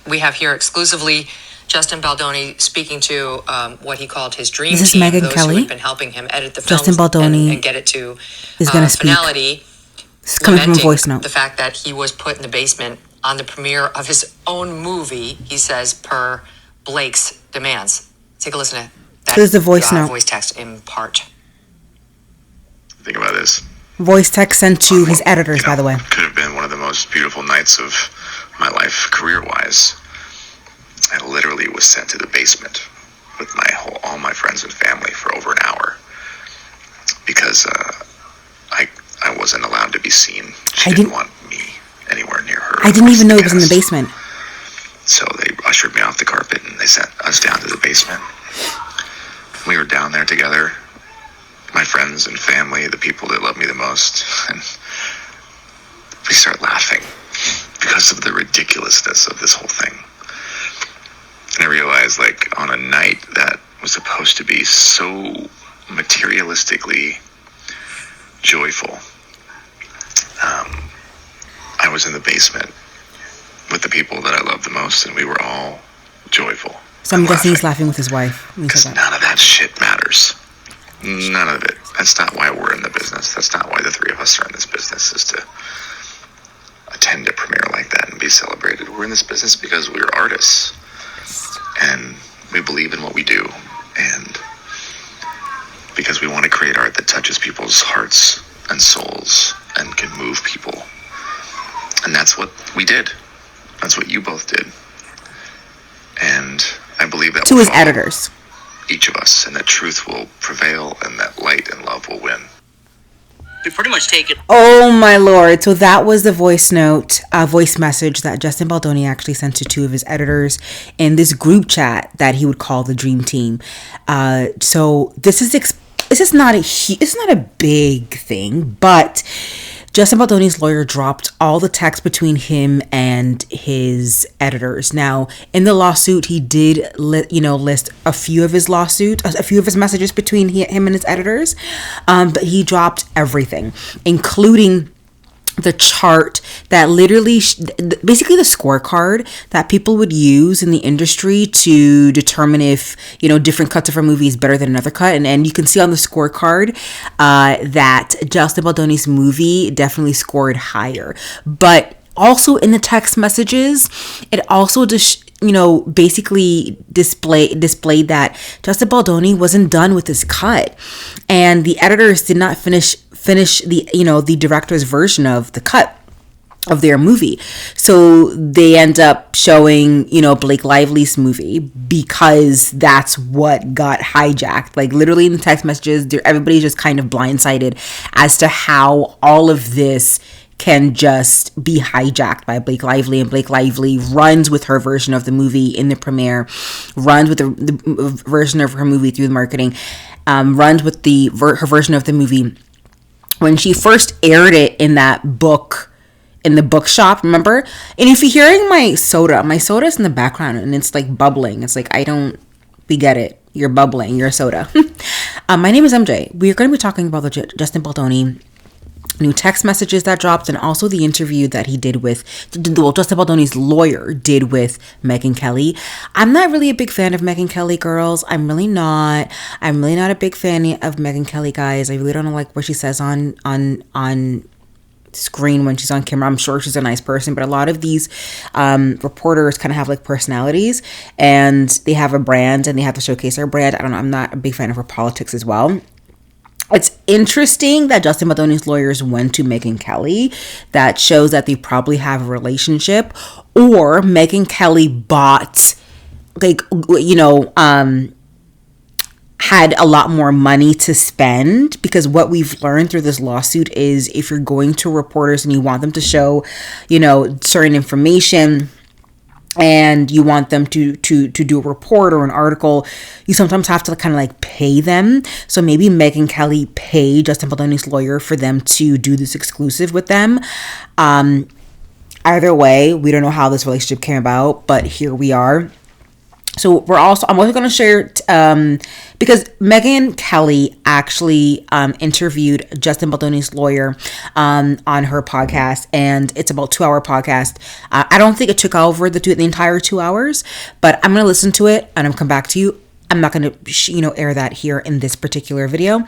We have here exclusively Justin Baldoni speaking to what he called his dream This is team, Megyn those Kelly. who had been helping him edit the films Justin Baldoni and get it to is going to speak. finality. It's coming from a voice note. The fact that he was put in the basement on the premiere of his own movie, he says, per Blake's demands. Take a listen to that. Here's the voice note. Voice text in part. Think about this. Voice text sent to his editors, by the way. Could have been one of the most beautiful nights of my life, career-wise. I literally was sent to the basement with all my friends and family for over an hour because I wasn't allowed to be seen. She didn't want me anywhere near her. I didn't even know it was in the basement. So they ushered me off the carpet and they sent us down to the basement. We were down there together, my friends and family, the people that love me the most, and we start laughing because of the ridiculousness of this whole thing. And I realized, like, on a night that was supposed to be so materialistically joyful, I was in the basement with the people that I love the most, and we were all joyful. So I'm guessing he's laughing with his wife. Because none of that shit matters. None of it. That's not why we're in the business. That's not why the three of us are in this business, is to attend a premiere like that and be celebrated. We're in this business because we're artists. And we believe in what we do. And because we want to create art that touches people's hearts and souls and can move people. And that's what we did. That's what you both did. And I believe that to his editors, each of us, and that truth will prevail and that light and love will win. We pretty much take it. Oh my lord. So that was the voice note, voice message that Justin Baldoni actually sent to two of his editors in this group chat that he would call the Dream Team. So this is not a big thing, but Justin Baldoni's lawyer dropped all the text between him and his editors. Now, in the lawsuit, he did list a few of his messages between him and his editors, but he dropped everything, including the chart that literally, basically the scorecard that people would use in the industry to determine if, different cuts of a movie is better than another cut. And you can see on the scorecard that Justin Baldoni's movie definitely scored higher. But also in the text messages, it also basically displayed that Justin Baldoni wasn't done with his cut, and the editors did not finish the director's version of the cut of their movie. So they end up showing, Blake Lively's movie because that's what got hijacked. Like literally in the text messages, everybody's just kind of blindsided as to how all of this can just be hijacked by Blake Lively, and Blake Lively runs with her version of the movie in the premiere, runs with the version of her movie through the marketing, runs with her version of the movie when she first aired it in that book, in the bookshop, remember? And if you're hearing my soda's in the background and it's like bubbling. It's like, we get it. You're bubbling, you're a soda. My name is MJ. We are going to be talking about the Justin Baldoni new text messages that dropped, and also the interview that he did with, Justin Baldoni's lawyer did with Megyn Kelly. I'm not really a big fan of Megyn Kelly, girls. I'm really not a big fan of Megyn Kelly, guys. I really don't like what she says on screen when she's on camera. I'm sure she's a nice person, but a lot of these reporters kind of have like personalities, and they have a brand and they have to showcase their brand. I don't know. I'm not a big fan of her politics as well. It's interesting that Justin Baldoni's lawyers went to Megyn Kelly. That shows that they probably have a relationship, or Megyn Kelly had a lot more money to spend, because what we've learned through this lawsuit is if you're going to reporters and you want them to show, certain information, and you want them to do a report or an article, you sometimes have to kind of like pay them. So maybe Megyn Kelly paid Justin Baldoni's lawyer for them to do this exclusive with them. Either way, we don't know how this relationship came about, but here we are. So I'm also going to share, because Megyn Kelly actually interviewed Justin Baldoni's lawyer on her podcast, and it's about 2-hour podcast. I don't think it took over the entire 2 hours, but I'm going to listen to it and I'm come back to you. I'm not going to, air that here in this particular video.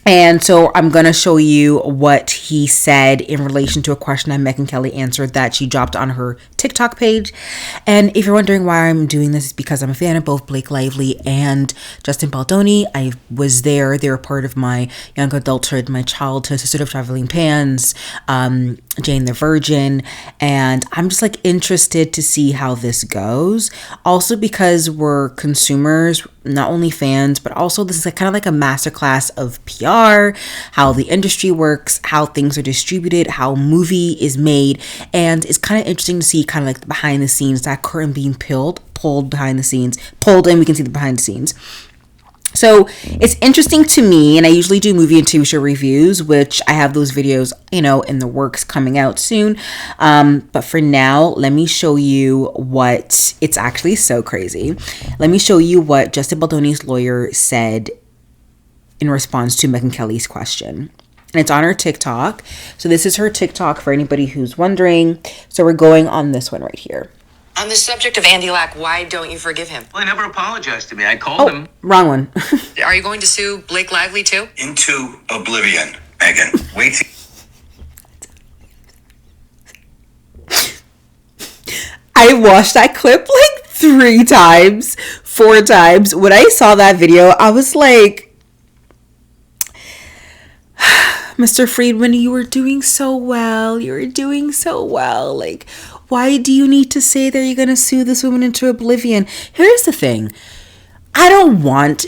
And so I'm going to show you what he said in relation to a question that Megyn Kelly answered that she dropped on her TikTok page. And if you're wondering why I'm doing this, it's because I'm a fan of both Blake Lively and Justin Baldoni. I was there. They were part of my young adulthood, my childhood, Sisterhood of Traveling Pans, Jane the Virgin. And I'm just like interested to see how this goes. Also because we're consumers, not only fans, but also this is kind of like a masterclass of PR, how the industry works, how things are distributed, how movie is made. And it's kind of interesting to see kind of like behind the scenes, that curtain being pulled behind the scenes, pulled, and we can see the behind the scenes. So it's interesting to me, and I usually do movie and TV show reviews, which I have those videos, in the works coming out soon. But for now, let me show you what, it's actually so crazy. Let me show you what Justin Baldoni's lawyer said in response to Megyn Kelly's question. And it's on her TikTok. So this is her TikTok for anybody who's wondering. So we're going on this one right here. On the subject of Andy Lack, why don't you forgive him? Well, he never apologized to me. I called him. Wrong one. Are you going to sue Blake Lively too? Into oblivion, Megyn. Wait. I watched that clip like 3 times, 4 times. When I saw that video, I was like, Mr. Freedman, you were doing so well. You were doing so well. Like, why do you need to say that you're going to sue this woman into oblivion? Here's the thing. I don't want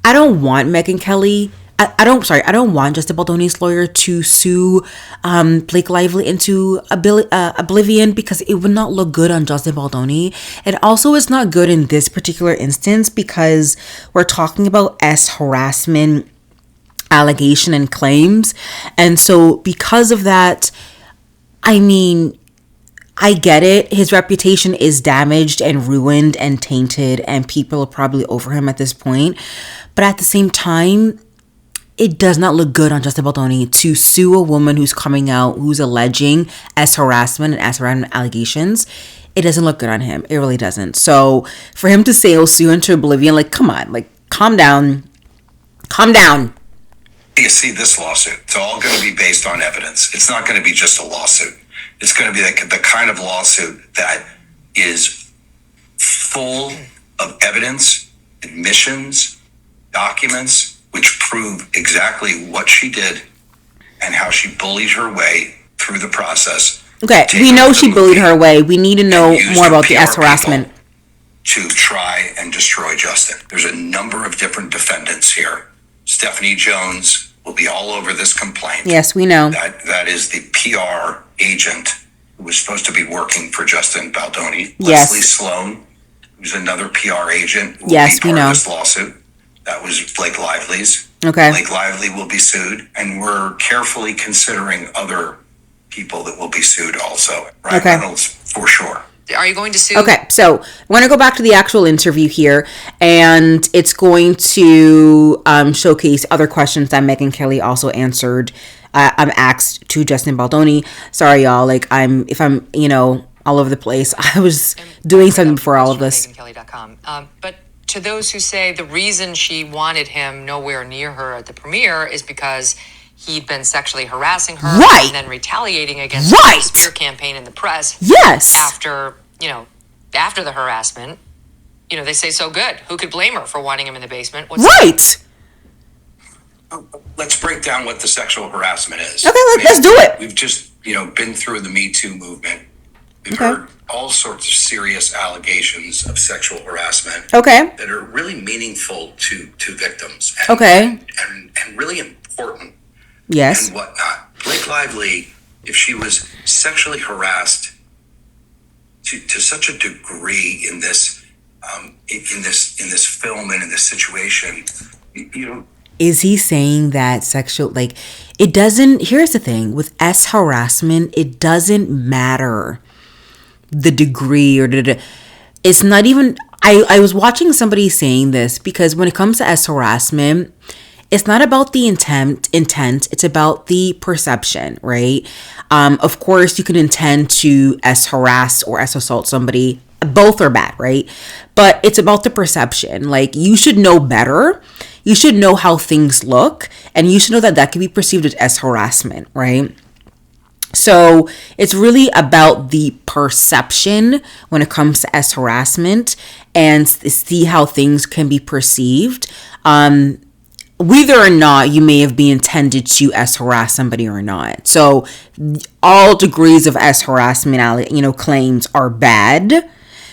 Megyn Kelly. I don't want Justin Baldoni's lawyer to sue Blake Lively into oblivion, because it would not look good on Justin Baldoni. And also it's not good in this particular instance because we're talking about harassment allegation and claims. And so because of that, I get it. His reputation is damaged and ruined and tainted, and people are probably over him at this point. But at the same time, it does not look good on Justin Baldoni to sue a woman who's coming out, who's alleging harassment and harassment allegations. It doesn't look good on him. It really doesn't. So for him to say he'll sue into oblivion, like, come on, like, calm down. Calm down. You see this lawsuit. It's all going to be based on evidence. It's not going to be just a lawsuit. It's going to be the kind of lawsuit that is full of evidence, admissions, documents, which prove exactly what she did and how she bullied her way through the process. Okay, we know she bullied her way. We need to know more about the harassment. To try and destroy Justin. There's a number of different defendants here. Stephanie Jones will be all over this complaint. Yes, we know. That is the PR agent who was supposed to be working for Justin Baldoni. Yes. Leslie Sloan, who's another PR agent, who will yes, be we part know. of this lawsuit. That was Blake Lively's. Okay. Blake Lively will be sued, and we're carefully considering other people that will be sued also. Ryan Reynolds, for sure. Are you going to sue? Okay, so I want to go back to the actual interview here, and it's going to showcase other questions that Megyn Kelly also answered. I'm asked to Justin Baldoni. Sorry, y'all. Like, if I'm all over the place. I was doing something before all of this. MegynKelly.com. But to those who say the reason she wanted him nowhere near her at the premiere is because he'd been sexually harassing her, right, and then retaliating against her in a smear campaign in the press. Yes. After the harassment, they say so good. Who could blame her for wanting him in the basement? Right. Let's break down what the sexual harassment is. Okay, let's do it. We've just, been through the Me Too movement. We've heard all sorts of serious allegations of sexual harassment. Okay. That are really meaningful to victims. And really important. Yes. And whatnot. Blake Lively, if she was sexually harassed to such a degree in this film and in this situation, is he saying that sexual, it doesn't, here's the thing, with harassment, it doesn't matter the degree or it's not even, I was watching somebody saying this, because when it comes to S harassment, it's not about the intent, it's about the perception, right? Of course, you can intend to S harass or S assault somebody. Both are bad, right? But it's about the perception. Like, you should know better. You should know how things look, and you should know that that can be perceived as S harassment, right? So it's really about the perception when it comes to S harassment, and see how things can be perceived. Whether or not you may have been intended to S harass somebody or not. So all degrees of S harassment, claims are bad.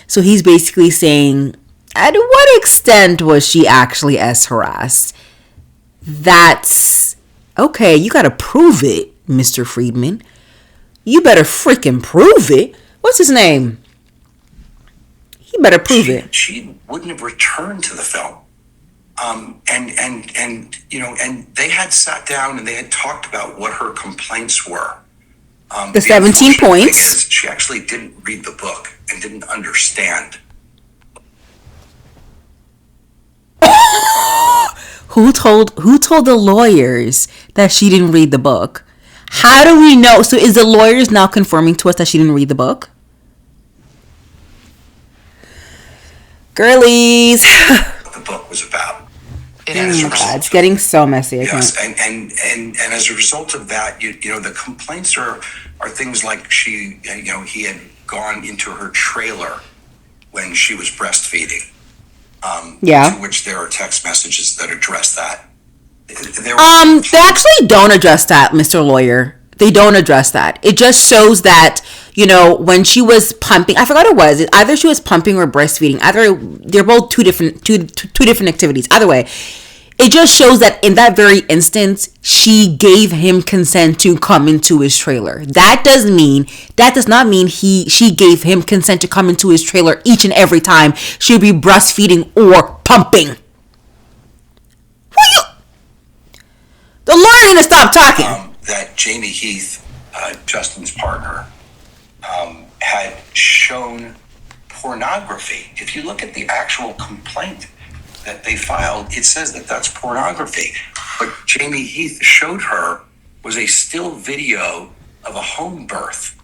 So he's basically saying, at what extent was she actually S harassed? That's okay. You got to prove it, Mr. Freedman. You better freaking prove it. What's his name? He better prove it. She wouldn't have returned to the film. And they had sat down and they had talked about what her complaints were. The 17 points. She actually didn't read the book and didn't understand. Who told the lawyers that she didn't read the book? How do we know? So is the lawyers now confirming to us that she didn't read the book? Girlies. What the book was about. It's getting so messy. Yes, and as a result of that, the complaints are things like he had gone into her trailer when she was breastfeeding. To which there are text messages that address that. They actually don't address that, Mr. Lawyer. They don't address that. It just shows that, when she was pumping, I forgot it was. Either she was pumping or breastfeeding. Either they're both two different activities. Either way, it just shows that in that very instance, she gave him consent to come into his trailer. That does not mean she gave him consent to come into his trailer each and every time she would be breastfeeding or pumping. The lawyer need to stop talking. That Jamie Heath, Justin's partner, had shown pornography. If you look at the actual complaint that they filed, it says that that's pornography. What Jamie Heath showed her was a still video of a home birth.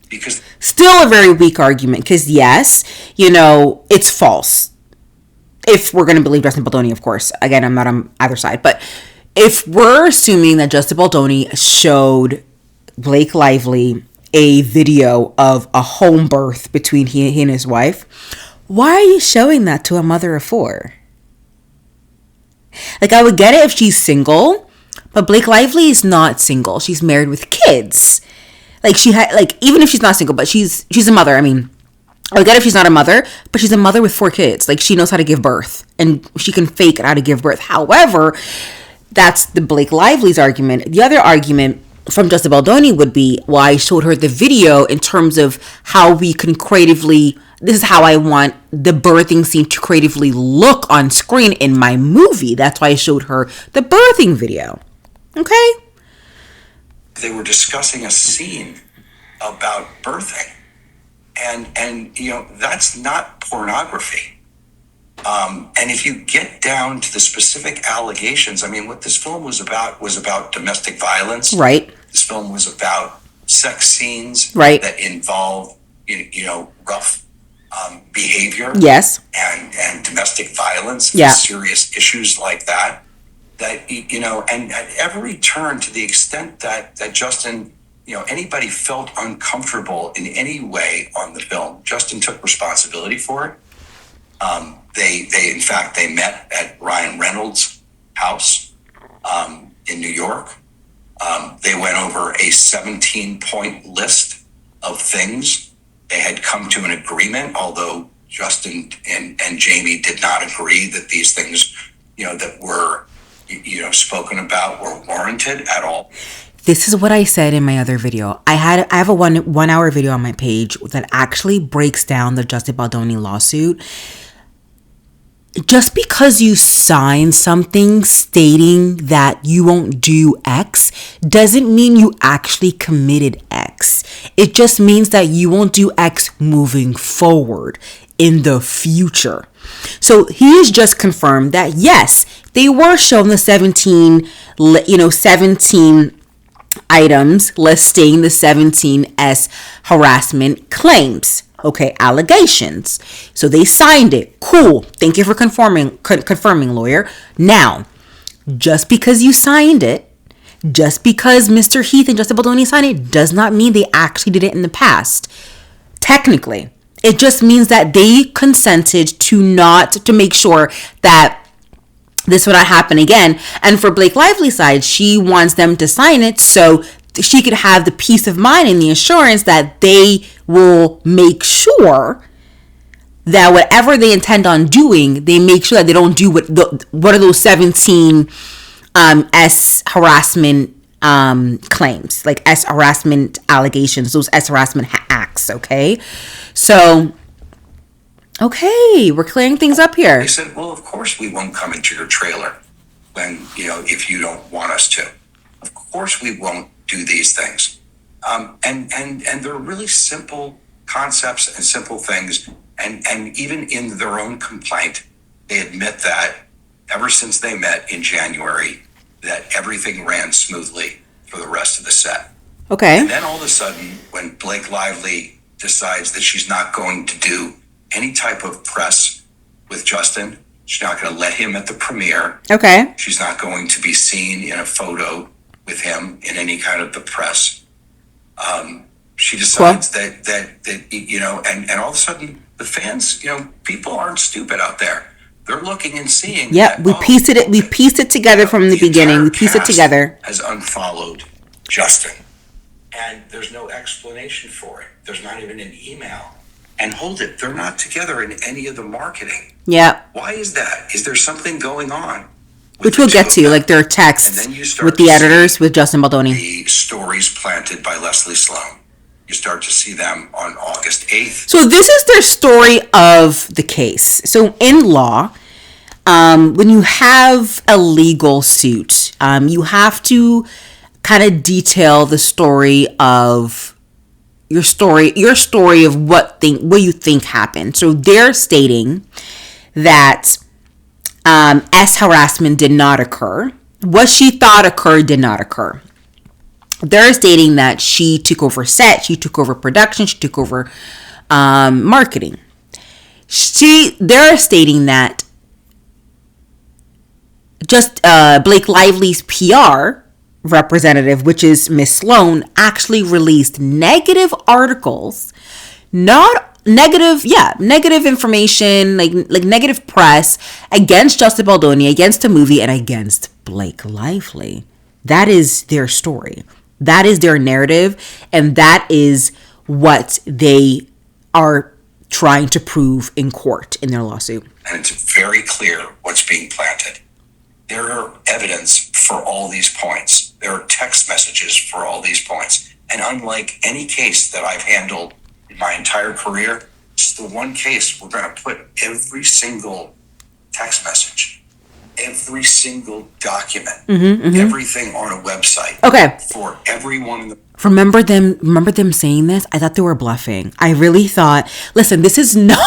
Because still a very weak argument, because yes, it's false. If we're going to believe Justin Baldoni, of course. Again, I'm not on either side, but if we're assuming that Justin Baldoni showed Blake Lively a video of a home birth between he and his wife, why are you showing that to a mother of four? Like, I would get it if she's single, but Blake Lively is not single. She's married with kids. Like, even if she's not single, but she's a mother. I mean, I would get it if she's not a mother, but she's a mother with 4 kids. Like, she knows how to give birth, and she can fake how to give birth. However, that's the Blake Lively's argument. The other argument from Justin Baldoni would be, well, I showed her the video in terms of how we can creatively, this is how I want the birthing scene to creatively look on screen in my movie. That's why I showed her the birthing video. Okay? They were discussing a scene about birthing. And that's not pornography. And if you get down to the specific allegations, I mean, what this film was about domestic violence. Right. This film was about sex scenes. Right. That involve, rough behavior. Yes. And domestic violence. Yeah. Serious issues like that. That, and at every turn, to the extent that Justin, anybody felt uncomfortable in any way on the film, Justin took responsibility for it. They met at Ryan Reynolds' house in New York. They went over a 17-point list of things. They had come to an agreement, although Justin and Jamie did not agree that these things, that were, spoken about were warranted at all. This is what I said in my other video. I have a one hour video on my page that actually breaks down the Justin Baldoni lawsuit. Just because you sign something stating that you won't do X doesn't mean you actually committed X. It just means that you won't do X moving forward in the future. So he has just confirmed that yes, they were shown the 17 items listing the 17S harassment claims. Okay, allegations. So they signed it. Cool. Thank you for confirming, lawyer. Now, just because you signed it, just because Mr. Heath and Justin Baldoni signed it, does not mean they actually did it in the past. Technically, it just means that they consented to make sure that this would not happen again. And for Blake Lively's side, she wants them to sign it so she could have the peace of mind and the assurance that they will make sure that whatever they intend on doing, they make sure that they don't do what are those 17 S harassment claims, like S harassment allegations, those S harassment acts. Okay, so okay, we're clearing things up here. They said, well, of course we won't come into your trailer when, if you don't want us to. Of course we won't do these things. And they're really simple concepts and simple things. And even in their own complaint, they admit that ever since they met in January, that everything ran smoothly for the rest of the set. Okay. And then all of a sudden, when Blake Lively decides that she's not going to do any type of press with Justin, she's not going to let him at the premiere. Okay. She's not going to be seen in a photo with him in any kind of the press. She decides that and all of a sudden the fans, people aren't stupid out there. They're looking and seeing. Yeah, we pieced it together from the beginning. We pieced it together. Has unfollowed Justin, and there's no explanation for it. There's not even an email. And hold it, they're not together in any of the marketing. Yeah. Why is that? Is there something going on? Which we'll get to, like their texts with the editors, with Justin Baldoni. The stories planted by Leslie Sloan. You start to see them on August 8th. So this is their story of the case. So in law, when you have a legal suit, you have to kind of detail the story of your story of what you think happened. So they're stating that S harassment did not occur. What she thought occurred did not occur. They're stating that she took over set, she took over production, she took over marketing. They're stating that just Blake Lively's PR representative, which is Miss Sloan, actually released negative articles, negative information, like negative press against Justin Baldoni, against the movie, and against Blake Lively. That is their story. That is their narrative, and that is what they are trying to prove in court in their lawsuit. And it's very clear what's being planted. There are evidence for all these points. There are text messages for all these points. And unlike any case that I've handled in my entire career, it's the one case we're going to put every single text message, every single document, everything on a website. Okay. For everyone in the... Remember them saying this? I thought they were bluffing. I really thought, listen, this is not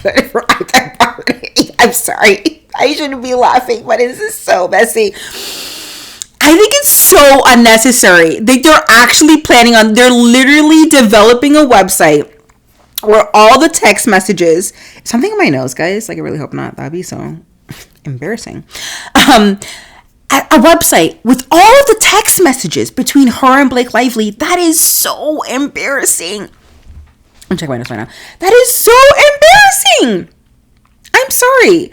good for either party. I'm sorry. I shouldn't be laughing, but this is so messy. I think it's so unnecessary. They're actually they're literally developing a website where all the text messages, something in my nose, guys, like I really hope not. That'd be so embarrassing. A website with all of the text messages between her and Blake Lively. That is so embarrassing. I'm checking my notes right now. That is so embarrassing. I'm sorry.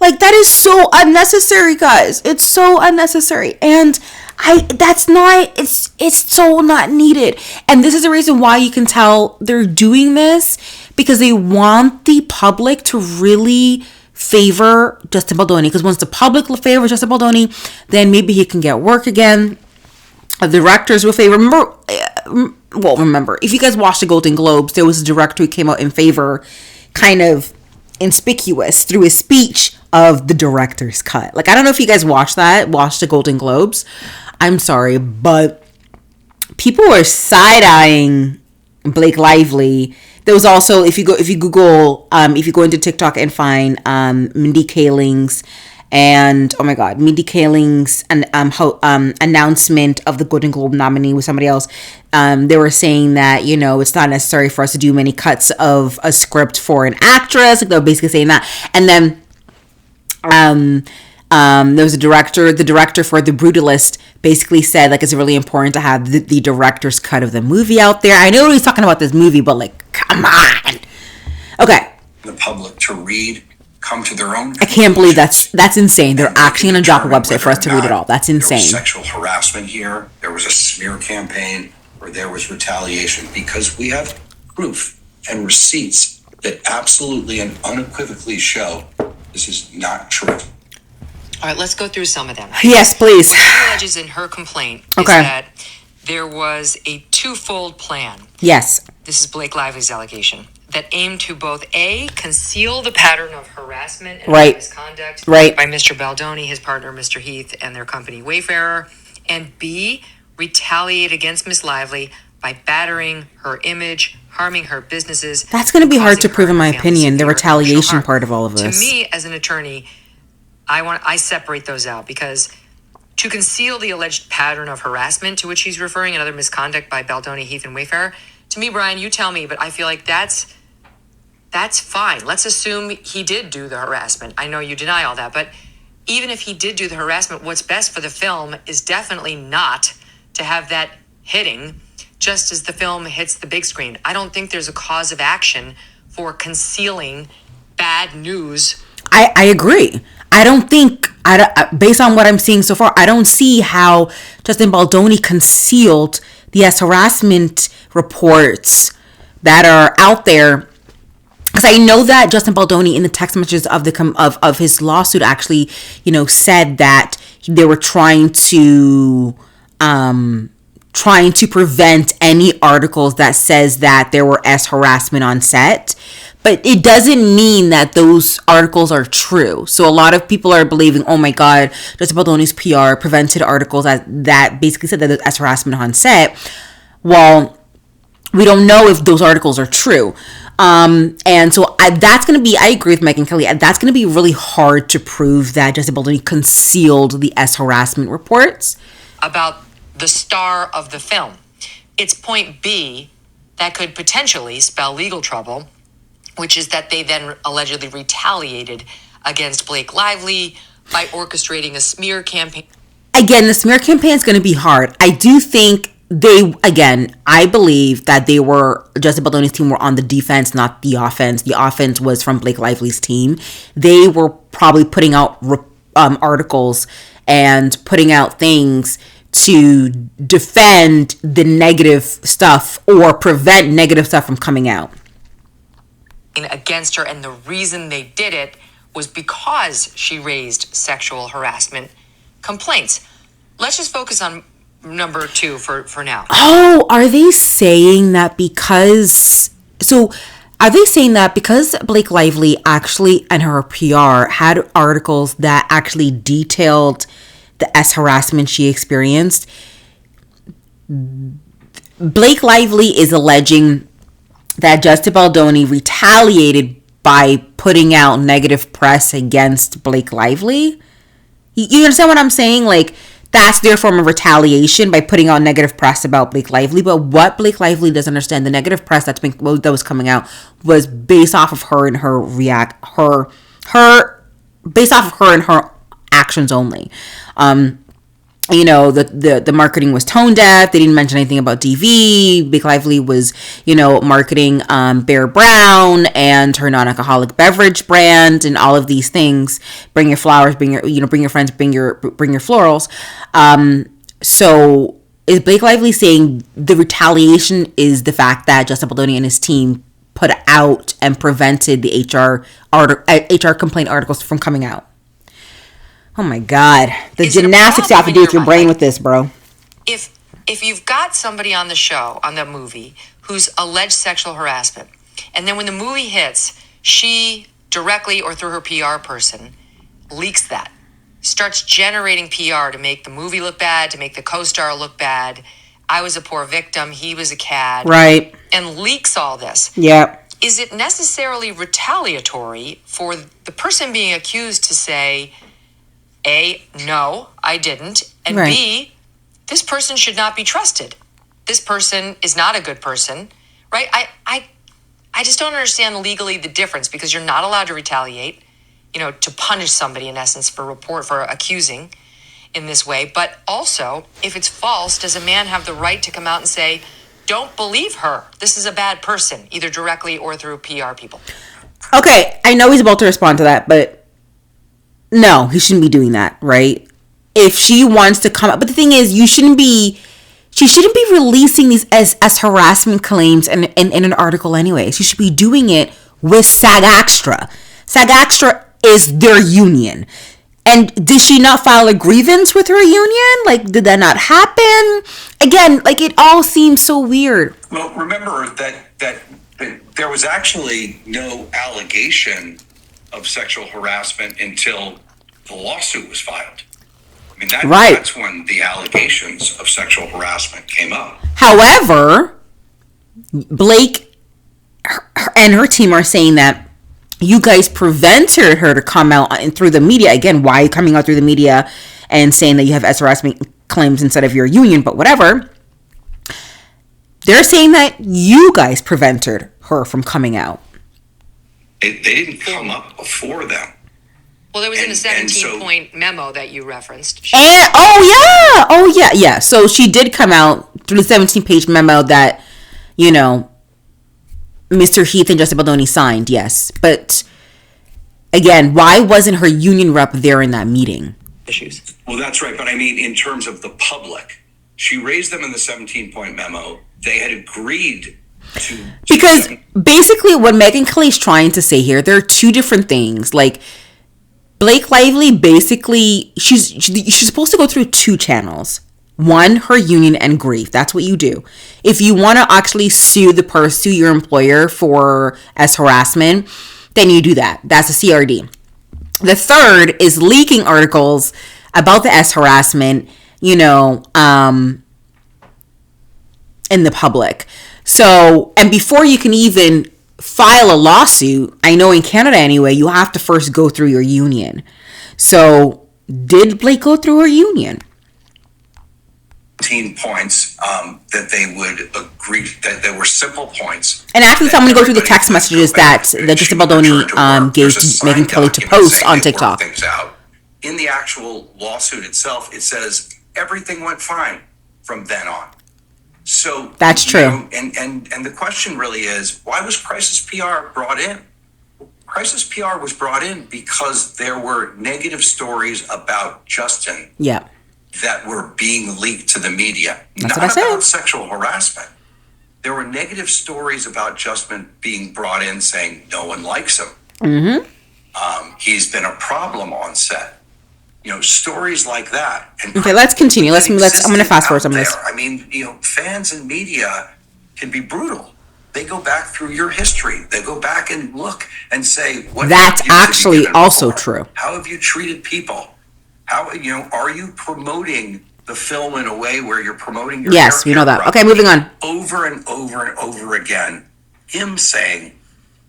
Like, that is so unnecessary, guys. It's so unnecessary. And it's so not needed. And this is the reason why you can tell they're doing this, because they want the public to really favor Justin Baldoni. Because once the public will favor Justin Baldoni, then maybe he can get work again. The directors will favor. Remember, if you guys watched the Golden Globes, there was a director who came out in favor, kind of inconspicuous through his speech of the director's cut. Like, I don't know if you guys watched the Golden Globes. I'm sorry, but people were side-eyeing Blake Lively. There was also, if you go into TikTok and find Mindy Kaling's announcement of the Golden Globe nominee with somebody else. They were saying that, it's not necessary for us to do many cuts of a script for an actress. Like, they were basically saying that. And then there was the director for The Brutalist basically said, like, it's really important to have the director's cut of the movie out there. I know he's talking about this movie, but, like, come on. Okay. The public to read, come to their own. I can't believe that's insane. They're actually going to drop a website for us to read it all. That's insane. There was sexual harassment here. There was a smear campaign, or there was retaliation, because we have proof and receipts that absolutely and unequivocally show this is not true. All right, let's go through some of them. Yes, please. She alleges in her complaint is that there was a twofold plan. Yes. This is Blake Lively's allegation, that aimed to both A, conceal the pattern of harassment and misconduct by Mr. Baldoni, his partner, Mr. Heath, and their company Wayfarer, and B, retaliate against Ms. Lively by battering her image, harming her businesses. That's going to be hard to prove, in my opinion, the retaliation part of all of this. To me, as an attorney, I separate those out, because to conceal the alleged pattern of harassment to which he's referring and other misconduct by Baldoni, Heath, and Wayfarer, to me, Brian, you tell me, but I feel like that's fine. Let's assume he did do the harassment. I know you deny all that, but even if he did do the harassment, what's best for the film is definitely not to have that hitting just as the film hits the big screen. I don't think there's a cause of action for concealing bad news. I agree. I don't think, based on what I'm seeing so far, I don't see how Justin Baldoni concealed the harassment reports that are out there. Because I know that Justin Baldoni, in the text messages of his lawsuit, actually, said that they were trying to prevent any articles that says that there were harassment on set. But it doesn't mean that those articles are true. So a lot of people are believing, oh my God, Justin Baldoni's PR prevented articles that basically said that there's harassment on set. Well, we don't know if those articles are true. And so that's going to be, I agree with Megyn Kelly, that's going to be really hard to prove that Justin Baldoni concealed the harassment reports. About the star of the film. It's point B that could potentially spell legal trouble, which is that they then allegedly retaliated against Blake Lively by orchestrating a smear campaign. Again, the smear campaign is going to be hard. I do think I believe that Justin Baldoni's team were on the defense, not the offense. The offense was from Blake Lively's team. They were probably putting out articles and putting out things to defend the negative stuff or prevent negative stuff from coming out against her, and the reason they did it was because she raised sexual harassment complaints. Let's just focus on number 2 for now. Oh, are they saying that because Blake Lively actually and her PR had articles that actually detailed the harassment she experienced? Blake Lively is alleging that Justin Baldoni retaliated by putting out negative press against Blake Lively. You understand what I'm saying? Like, that's their form of retaliation by putting out negative press about Blake Lively. But what Blake Lively doesn't understand, the negative press that was coming out was based off of her and her based off of her and her actions only. The marketing was tone deaf. They didn't mention anything about DV. Blake Lively was, marketing Bear Brown and her non-alcoholic beverage brand and all of these things. Bring your flowers, bring your friends, bring your florals. So is Blake Lively saying the retaliation is the fact that Justin Baldoni and his team put out and prevented the HR complaint articles from coming out? Oh my God. The gymnastics you have to do with your brain with this, bro. If you've got somebody on the show, on the movie, who's alleged sexual harassment, and then when the movie hits, she directly or through her PR person leaks that, starts generating PR to make the movie look bad, to make the co-star look bad, I was a poor victim, he was a cad. Right. And leaks all this. Yeah. Is it necessarily retaliatory for the person being accused to say, A, no, I didn't, and right. B, this person should not be trusted. This person is not a good person, right? I just don't understand legally the difference, because you're not allowed to retaliate, to punish somebody in essence for accusing in this way. But also, if it's false, does a man have the right to come out and say, don't believe her, this is a bad person, either directly or through PR people? Okay, I know he's about to respond to that, but no, he shouldn't be doing that, right? If she wants to come up, but the thing is, she shouldn't be releasing these as harassment claims in an article anyway. She should be doing it with SAG-AFTRA. SAG-AFTRA is their union. And did she not file a grievance with her union? Like, did that not happen? Again, like, it all seems so weird. Well, remember that there was actually no allegation of sexual harassment until the lawsuit was filed. I mean, that's when the allegations of sexual harassment came up. However, Blake and her team are saying that you guys prevented her to come out through the media. Again, why are you coming out through the media and saying that you have harassment claims instead of your union? But whatever. They're saying that you guys prevented her from coming out. They didn't come up before them. Well, there was in a 17-point memo that you referenced. Oh yeah. So she did come out through the 17-page memo that, Mr. Heath and Justin Baldoni signed, yes. But again, why wasn't her union rep there in that meeting? Issues. Well, that's right. But I mean, in terms of the public, she raised them in the 17-point memo. They had agreed to... Because basically what Megyn Kelly's trying to say here, there are two different things. Like, Blake Lively, basically, she's supposed to go through two channels. One, her union and grief. That's what you do. If you want to actually sue your employer as harassment, then you do that. That's a CRD. The third is leaking articles about the harassment, in the public. So, and before you can even file a lawsuit, I know in Canada anyway, you have to first go through your union. So, did Blake go through her union? 17 points that they would agree that there were simple points. And actually, I'm going to go through the text messages that Justin Baldoni gave to Megyn Kelly to post on TikTok. In the actual lawsuit itself, it says everything went fine from then on. So that's true. And the question really is, why was Crisis PR brought in? Crisis PR was brought in because there were negative stories about Justin. Yeah. That were being leaked to the media. That's not about sexual harassment. There were negative stories about Justin being brought in saying no one likes him. Mm-hmm. He's been a problem on set. Stories like that. And okay, let's continue. I'm going to fast forward some of this. I mean, fans and media can be brutal. They go back through your history. They go back and look and say, what? That's actually also true. How have you treated people? How, are you promoting the film in a way where you're promoting your Yes, we know that. Okay, moving on. Over and over and over again, him saying,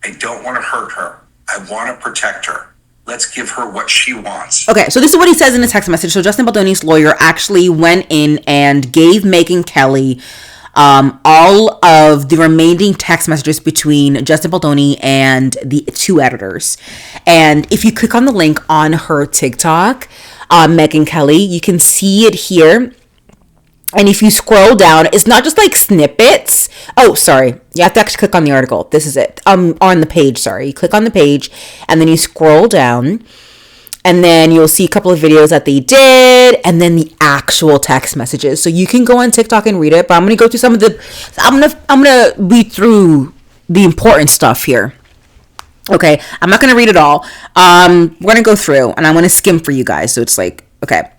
I don't want to hurt her. I want to protect her. Let's give her what she wants. Okay, so this is what he says in the text message. So Justin Baldoni's lawyer actually went in and gave Megyn Kelly all of the remaining text messages between Justin Baldoni and the two editors. And if you click on the link on her TikTok, Megyn Kelly, you can see it here. And if you scroll down, it's not just like snippets. Oh, sorry. You have to actually click on the article. This is it. On the page, sorry. You click on the page and then you scroll down. And then you'll see a couple of videos that they did, and then the actual text messages. So you can go on TikTok and read it, but I'm gonna go through some of the. I'm gonna read through the important stuff here. Okay, I'm not gonna read it all. We're gonna go through, and I'm gonna skim for you guys. So it's like okay,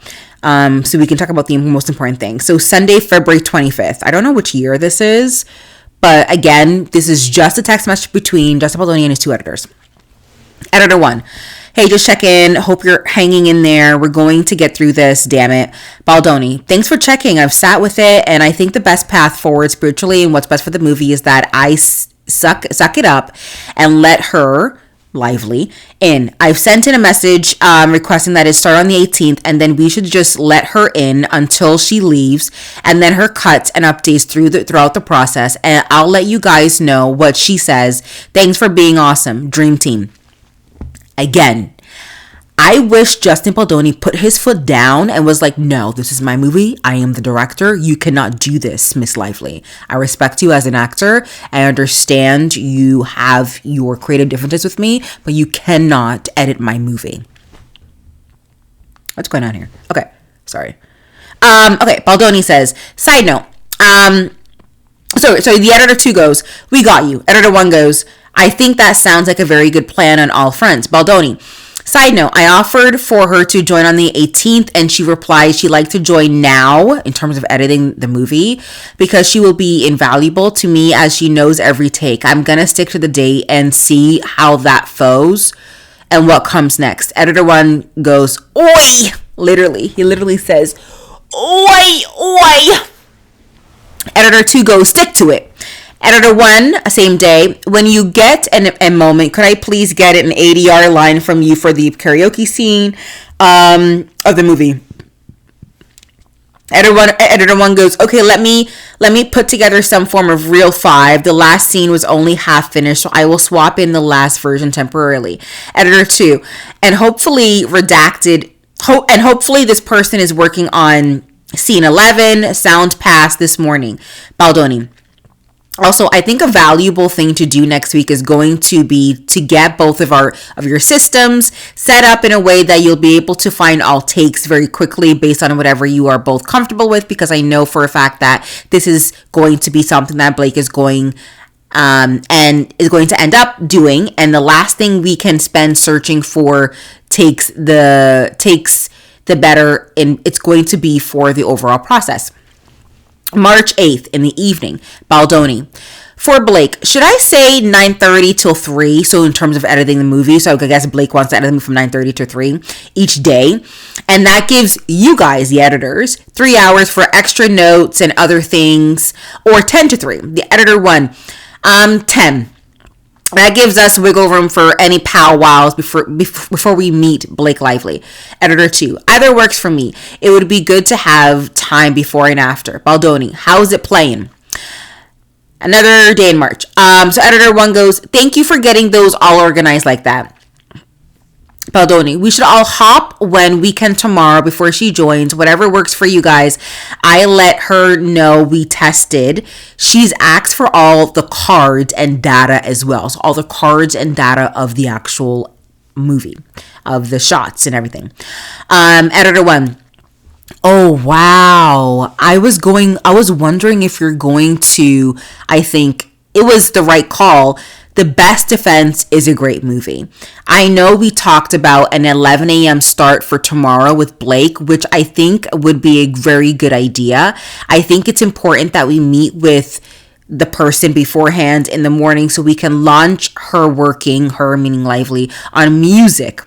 so we can talk about the most important things. So Sunday, February 25th. I don't know which year this is, but again, this is just a text message between Justin Baldoni and his two editors. Editor 1. Hey, just check in. Hope you're hanging in there. We're going to get through this, damn it. Baldoni, thanks for checking. I've sat with it, and I think the best path forward spiritually and what's best for the movie is that I suck it up and let her, Lively, in. I've sent in a message requesting that it start on the 18th, and then we should just let her in until she leaves, and then her cuts and updates throughout the process, and I'll let you guys know what she says. Thanks for being awesome. Dream team. Again, I wish Justin Baldoni put his foot down and was like, no, this is my movie. I am the director. You cannot do this, Miss Lively. I respect you as an actor. I understand you have your creative differences with me, but you cannot edit my movie. What's going on here? Okay, sorry. Okay, Baldoni says, side note. So the editor 2 goes, we got you. Editor 1 goes, I think that sounds like a very good plan on all fronts. Baldoni. Side note, I offered for her to join on the 18th, and she replied she'd like to join now in terms of editing the movie because she will be invaluable to me as she knows every take. I'm going to stick to the date and see how that flows and what comes next. Editor 1 goes, oi! Literally. He literally says, oi, oi! Editor 2 goes, stick to it. Editor 1, same day, when you get a moment, could I please get an ADR line from you for the karaoke scene of the movie? Editor 1 goes, okay, let me put together some form of reel 5. The last scene was only half finished, so I will swap in the last version temporarily. Editor 2, and hopefully this person is working on scene 11, sound pass this morning. Baldoni. Also, I think a valuable thing to do next week is going to be to get both of your systems set up in a way that you'll be able to find all takes very quickly based on whatever you are both comfortable with, because I know for a fact that this is going to be something that Blake is going and is going to end up doing, and the last thing we can spend searching for takes, the better it's going to be for the overall process. March 8th in the evening, Baldoni. For Blake, should I say 9:30 till 3? So in terms of editing the movie, so I guess Blake wants to edit them from 9:30 to 3 each day. And that gives you guys, the editors, 3 hours for extra notes and other things, or 10 to 3. The editor 1, 10. That gives us wiggle room for any powwows before we meet Blake Lively. Editor 2, either works for me. It would be good to have time before and after. Baldoni, how is it playing? Another day in March. So editor 1 goes, thank you for getting those all organized like that. Baldoni, we should all hop when we can tomorrow before she joins. Whatever works for you guys. I let her know we tested. She's asked for all the cards and data as well. So all the cards and data of the actual movie, of the shots and everything. Editor 1. Oh, wow. I was wondering if you're going to, I think it was the right call. The Best Defense is a great movie. I know we talked about an 11 a.m. start for tomorrow with Blake, which I think would be a very good idea. I think it's important that we meet with the person beforehand in the morning so we can launch her meaning Lively, on music.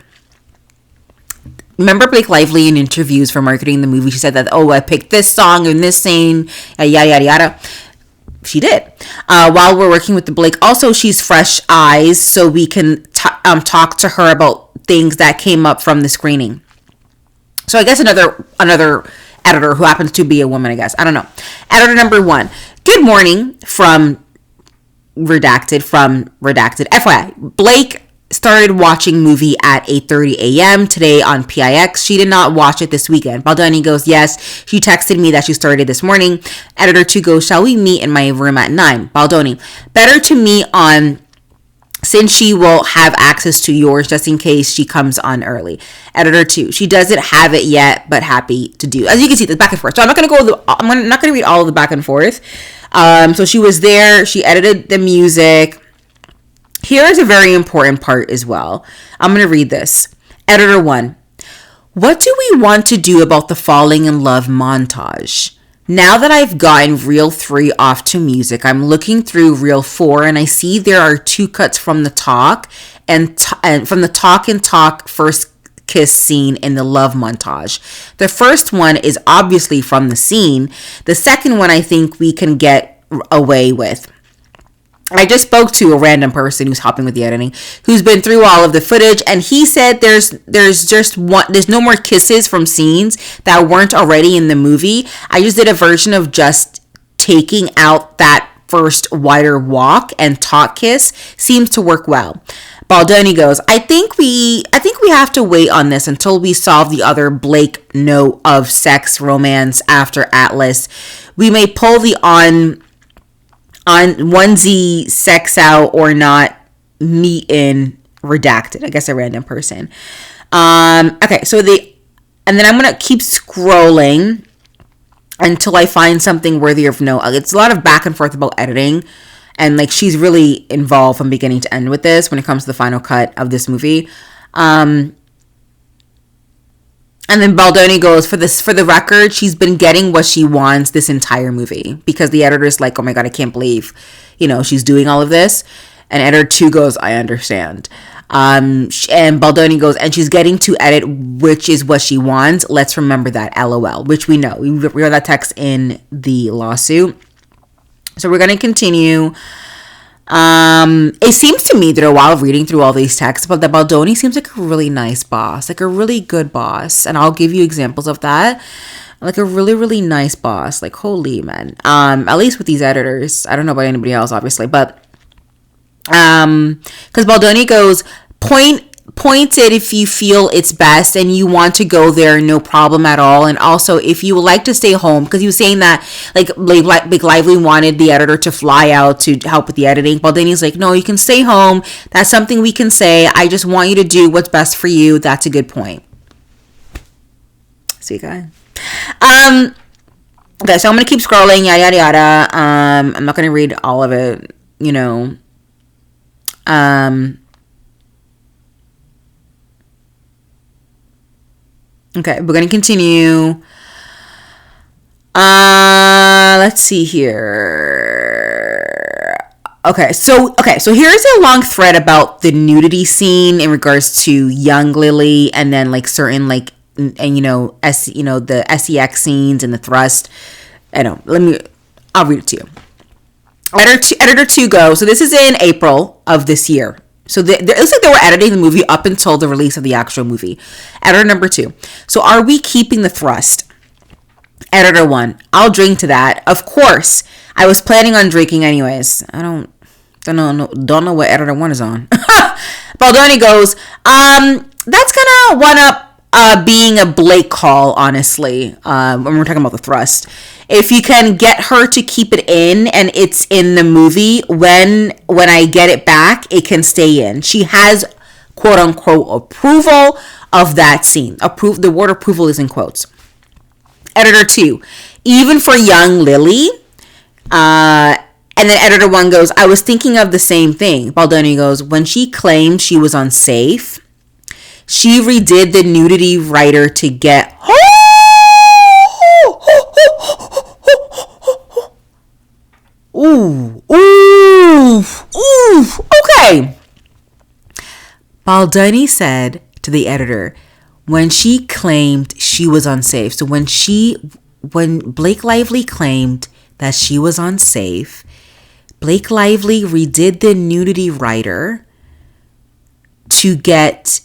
Remember Blake Lively in interviews for marketing the movie? She said that, I picked this song and this scene, yada, yada, yada. She did. While we're working with the Blake, also she's fresh eyes, so we can talk to her about things that came up from the screening. So I guess another editor who happens to be a woman, I guess. I don't know. Editor number 1. Good morning from Redacted. FYI, Blake started watching movie at 8:30 a.m. today on PIX. She did not watch it this weekend. Baldoni goes, yes, she texted me that she started this morning. Editor 2 goes, shall we meet in my room at 9? Baldoni, better to meet on, since she will have access to yours just in case she comes on early. Editor 2, she doesn't have it yet, but happy to do. As you can see, the back and forth. So I'm not going to read all of the back and forth. So she was there. She edited the music. Here is a very important part as well. I'm going to read this. Editor 1. What do we want to do about the falling in love montage? Now that I've gotten reel 3 off to music, I'm looking through reel 4 and I see there are 2 cuts from the talk and from the talk and talk first kiss scene in the love montage. The first one is obviously from the scene. The second one I think we can get away with. I just spoke to a random person who's helping with the editing, who's been through all of the footage, and he said there's no more kisses from scenes that weren't already in the movie. I just did a version of just taking out that first wider walk and talk kiss. Seems to work well. Baldoni goes, I think we have to wait on this until we solve the other Blake note of sex romance after Atlas. We may pull the on onesie sex out or not meet in redacted. I guess a random person. Okay, so and then I'm gonna keep scrolling until I find something worthy of note. It's a lot of back and forth about editing, and like she's really involved from beginning to end with this when it comes to the final cut of this movie. And then Baldoni goes, for the record, she's been getting what she wants this entire movie, because the editor's like, oh my God, I can't believe, she's doing all of this. And editor 2 goes, I understand. And Baldoni goes, and she's getting to edit, which is what she wants. Let's remember that, LOL, which we know. We read that text in the lawsuit. So we're going to continue. It seems to me that while reading through all these texts, but that Baldoni seems like a really nice boss, like a really good boss. And I'll give you examples of that. Like a really, really nice boss. Like, holy man. At least with these editors. I don't know about anybody else, obviously. But, because Baldoni goes, point it if you feel it's best and you want to go there, no problem at all. And also, if you would like to stay home, because he was saying that like Blake Lively wanted the editor to fly out to help with the editing. Baldoni's like, no, you can stay home. That's something we can say. I just want you to do what's best for you. That's a good point. See you guys. Okay, so I'm gonna keep scrolling, yada yada yada. I'm not gonna read all of it, Okay, we're going to continue. Let's see here. Okay, so here's a long thread about the nudity scene in regards to young Lily, and then like certain like, and the SEX scenes and the thrust. I'll read it to you. Editor 2 goes, so this is in April of this year. So it looks like they were editing the movie up until the release of the actual movie. Editor number 2. So are we keeping the thrust? Editor 1. I'll drink to that. Of course. I was planning on drinking anyways. I don't know what editor 1 is on. Baldoni goes, that's gonna one up being a Blake call, honestly, when we're talking about the thrust. If you can get her to keep it in and it's in the movie, when I get it back, it can stay in. She has, quote unquote, approval of that scene. The word approval is in quotes. Editor 2, even for young Lily, and then editor 1 goes, I was thinking of the same thing. Baldoni goes, when she claimed she was unsafe, she redid the nudity writer to get... Ooh. Okay. Baldoni said to the editor, when she claimed she was unsafe. So when Blake Lively claimed that she was unsafe, Blake Lively redid the nudity writer to get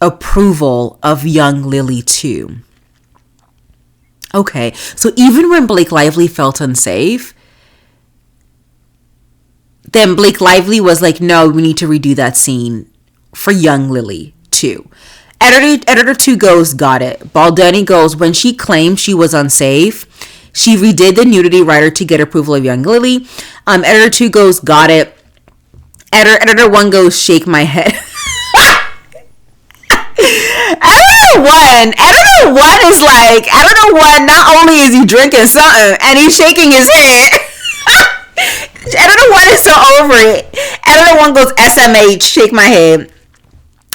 approval of young Lily too. Okay, so even when Blake Lively felt unsafe, then Blake Lively was like, no, we need to redo that scene for young Lily too. Editor 2 goes, got it. Baldoni goes, when she claimed she was unsafe, she redid the nudity writer to get approval of young Lily. Editor 2 goes, got it. Editor 1 goes, shake my head. Editor 1 is like, Editor 1, not only is he drinking something, and he's shaking his head. Editor 1 is so over it. Editor 1 goes, SMH, shake my head.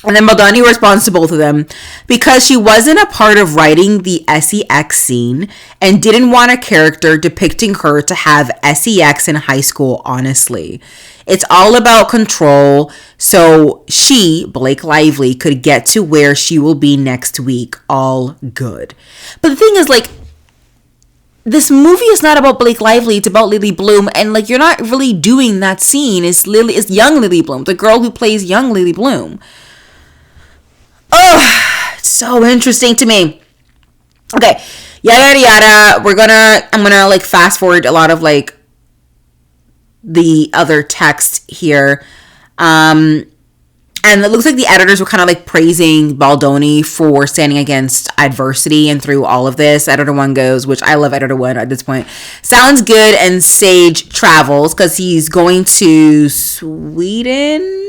And then Baldoni responds to both of them because she wasn't a part of writing the sex scene and didn't want a character depicting her to have sex in high school, honestly. It's all about control, so she, Blake Lively, could get to where she will be next week. All good. But the thing is, like, this movie is not about Blake Lively, it's about Lily Bloom, and like, you're not really doing that scene. It's young Lily Bloom, the girl who plays young Lily Bloom. Oh, it's so interesting to me. Okay, yada yada yada. I'm gonna like fast forward a lot of like the other text here. And it looks like the editors were kind of like praising Baldoni for standing against adversity and through all of this. Editor 1 goes, which I love Editor 1 at this point, sounds good, and sage travels because he's going to Sweden.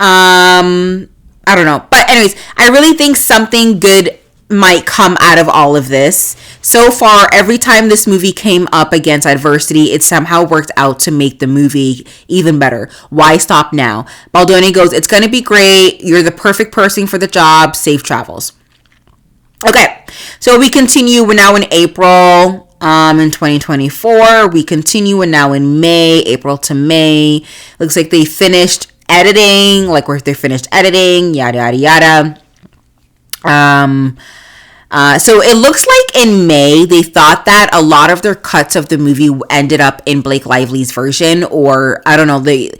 I don't know. But anyways, I really think something good might come out of all of this. So far, every time this movie came up against adversity, it somehow worked out to make the movie even better. Why stop now? Baldoni goes, it's going to be great. You're the perfect person for the job. Safe travels. Okay, so we continue. We're now in April in 2024. We continue. We're now in May, April to May. Looks like they finished editing, they finished editing, yada, yada, yada. So it looks like in May, they thought that a lot of their cuts of the movie ended up in Blake Lively's version, or I don't know, they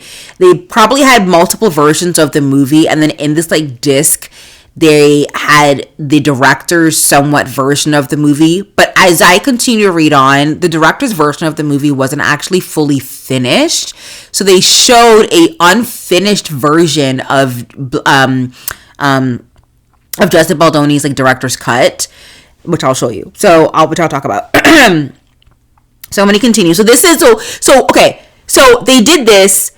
probably had multiple versions of the movie, and then in this like disc, they had the director's somewhat version of the movie. But as I continue to read on, the director's version of the movie wasn't actually fully finished. So they showed a unfinished version of Justin Baldoni's like director's cut, which I'll show you. Which I'll talk about. So I'm going to continue. So this is okay. So they did this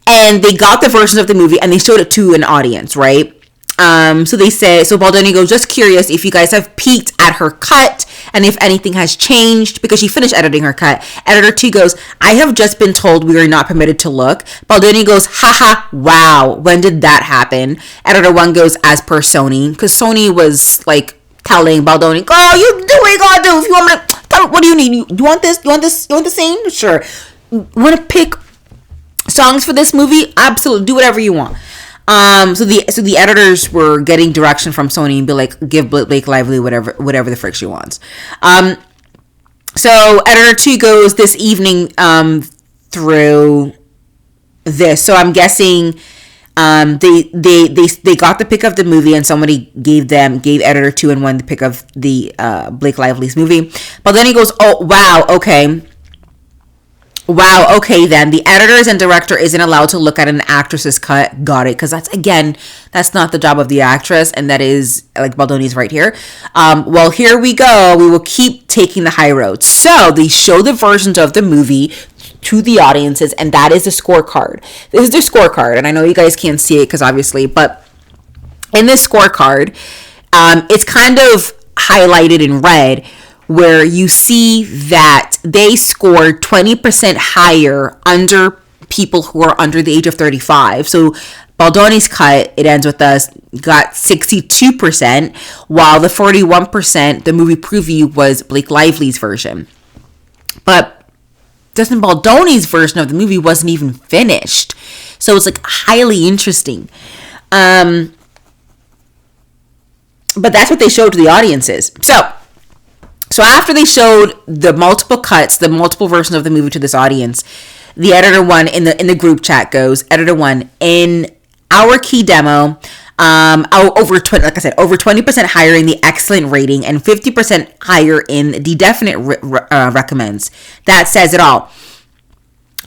and they got the version of the movie and they showed it to an audience, right? So they say, so Baldoni goes, just curious if you guys have peeked at her cut and if anything has changed, because she finished editing her cut. Editor 2 goes, I have just been told we are not permitted to look. Baldoni goes, haha, wow, when did that happen? Editor 1 goes, as per Sony, because Sony was like telling Baldoni, oh, you do what you gotta do. If you want me to, tell me, what do you need? You want this? You want this? You want the scene? Sure. Want to pick songs for this movie? Absolutely. Do whatever you want. So the editors were getting direction from Sony and be like, give Blake Lively whatever the frick she wants. So editor 2 goes this evening through this. So I'm guessing they got the pick of the movie and somebody gave editor 2 and 1 the pick of the Blake Lively's movie. But then he goes, oh wow, okay. Wow, okay then. The editors and director isn't allowed to look at an actress's cut. Got it. Because that's not the job of the actress. And that is, like Baldoni's right here. Well, here we go. We will keep taking the high road. So they show the versions of the movie to the audiences. And that is the scorecard. This is their scorecard. And I know you guys can't see it because obviously. But in this scorecard, it's kind of highlighted in red, where you see that they scored 20% higher under people who are under the age of 35. So Baldoni's cut, it ends with us, got 62%, while the 41%, the movie preview, was Blake Lively's version. But Justin Baldoni's version of the movie wasn't even finished. So it's like highly interesting. But that's what they showed to the audiences. So after they showed the multiple cuts, the multiple versions of the movie to this audience, the editor 1 in the group chat goes, editor 1, in our key demo, over 20% higher in the excellent rating and 50% higher in the definite recommends. That says it all.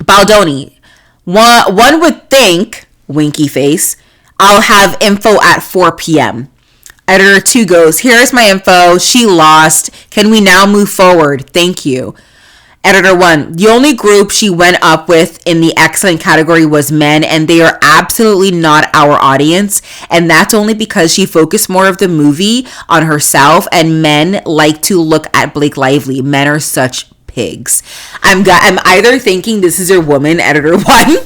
Baldoni, one would think, winky face, I'll have info at 4 p.m. Editor 2 goes, here is my info. She lost. Can we now move forward? Thank you. Editor 1, the only group she went up with in the excellent category was men, and they are absolutely not our audience. And that's only because she focused more of the movie on herself, and men like to look at Blake Lively. Men are such pigs. I'm either thinking this is your woman, Editor 1,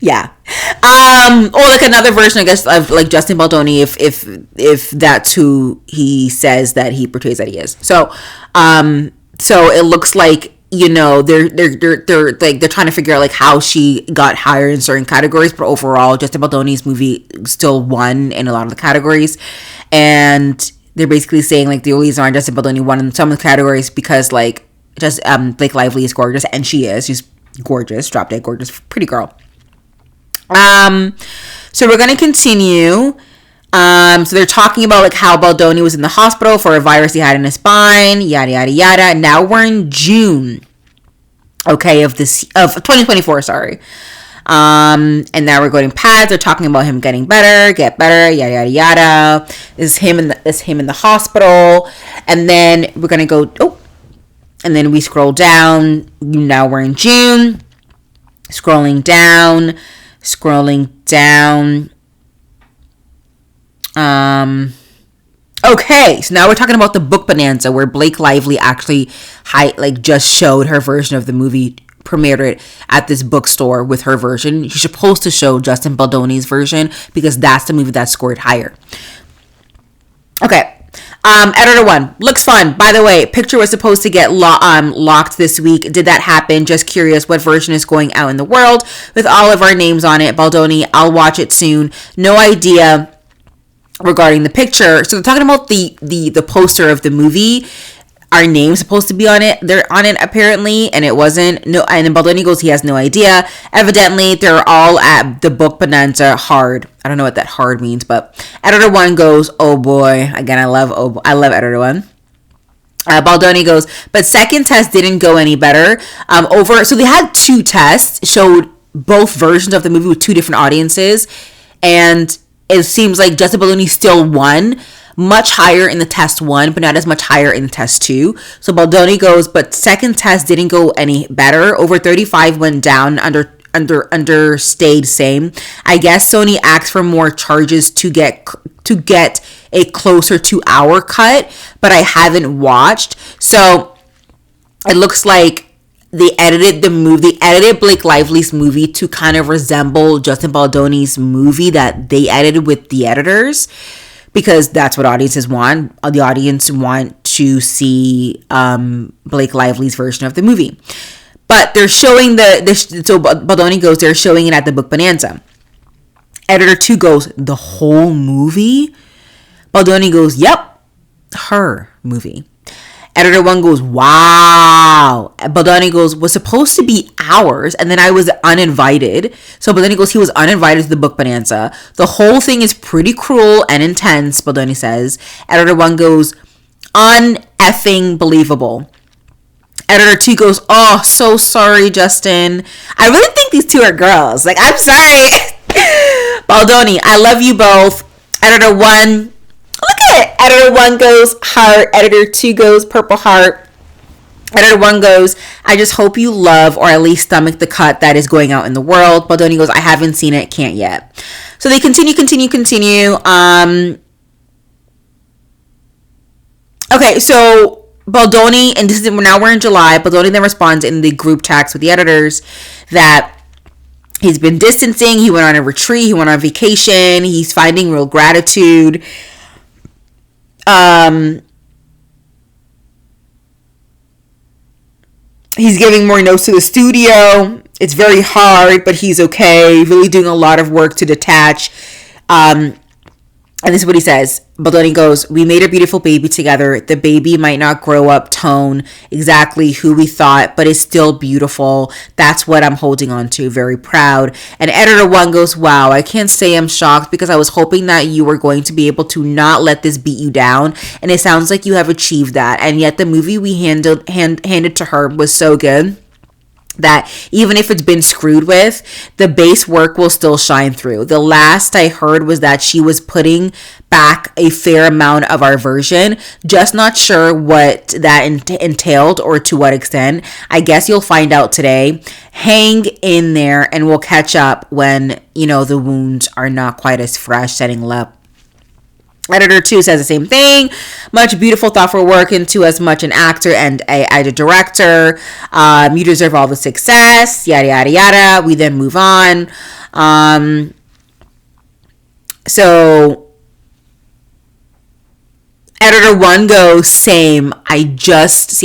Yeah. Or like another version, I guess, of like Justin Baldoni, if that's who he says that he portrays that he is. So it looks like, you know, they're trying to figure out like how she got higher in certain categories, but overall Justin Baldoni's movie still won in a lot of the categories. And they're basically saying like the only reason Justin Baldoni won in some of the categories because like just Blake Lively is gorgeous, and she's gorgeous, drop dead gorgeous, pretty girl. So we're gonna continue. So they're talking about like how Baldoni was in the hospital for a virus he had in his spine, yada yada yada. Now we're in June, okay, of 2024. Sorry. And now we're going past. They're talking about him get better, yada yada yada. This is him in the hospital, and then we're gonna go. Oh, and then we scroll down. Now we're in June. Scrolling down. Okay, so now we're talking about the book bonanza where Blake Lively actually just showed her version of the movie, premiered it at this bookstore with her version. You're supposed to show Justin Baldoni's version because that's the movie that scored higher. Okay. Editor 1 looks fun. By the way, picture was supposed to get locked this week. Did that happen? Just curious what version is going out in the world with all of our names on it. Baldoni, I'll watch it soon. No idea regarding the picture. So they're talking about the poster of the movie. Our name's supposed to be on it. They're on it apparently, and it wasn't. No, and then Baldoni goes, he has no idea. Evidently, they're all at the book bonanza hard. I don't know what that hard means, but editor 1 goes, oh boy. Again, I love editor 1. Baldoni goes, but second test didn't go any better. So they had 2 tests, showed both versions of the movie with 2 different audiences, and it seems like Justin Baldoni still won. Much higher in the test 1, but not as much higher in the test 2. So Baldoni goes, but second test didn't go any better. Over 35 went down, under stayed same. I guess Sony asked for more charges to get a closer to our cut, but I haven't watched. So it looks like they edited Blake Lively's movie to kind of resemble Justin Baldoni's movie that they edited with the editors. Because that's what audiences want. The audience want to see Blake Lively's version of the movie. But they're showing so Baldoni goes, they're showing it at the book bonanza. Editor 2 goes, the whole movie? Baldoni goes, yep, her movie. Editor 1 goes, wow. Baldoni goes, was supposed to be ours, and then I was uninvited. So Baldoni goes, he was uninvited to the book bonanza. The whole thing is pretty cruel and intense, Baldoni says. Editor 1 goes, un-effing believable. Editor 2 goes, oh, so sorry, Justin. I really think these 2 are girls. Like, I'm sorry. Baldoni, I love you both. Editor 1, look at it. Editor 1 goes, heart. Editor 2 goes, purple heart. Editor 1 goes, I just hope you love or at least stomach the cut that is going out in the world. Baldoni goes, I haven't seen it, can't yet. So they continue. Okay, so Baldoni, and now we're in July. Baldoni then responds in the group text with the editors that he's been distancing. He went on a retreat. He went on vacation. He's finding real gratitude. He's giving more notes to the studio. It's very hard, but he's okay. Really doing a lot of work to detach. And this is what he says. Baldoni goes, we made a beautiful baby together. The baby might not grow up tone exactly who we thought, but it's still beautiful. That's what I'm holding on to. Very proud. And editor 1 goes, wow, I can't say I'm shocked because I was hoping that you were going to be able to not let this beat you down. And it sounds like you have achieved that. And yet the movie we handed to her was so good that even if it's been screwed with, the base work will still shine through. The last I heard was that she was putting back a fair amount of our version, just not sure what that entailed or to what extent. I guess you'll find out today. Hang in there and we'll catch up when, the wounds are not quite as fresh, setting up. Editor 2 says the same thing. Much beautiful, thoughtful work into as much an actor and a director. You deserve all the success. Yada, yada, yada. We then move on. So Editor 1 goes, same. I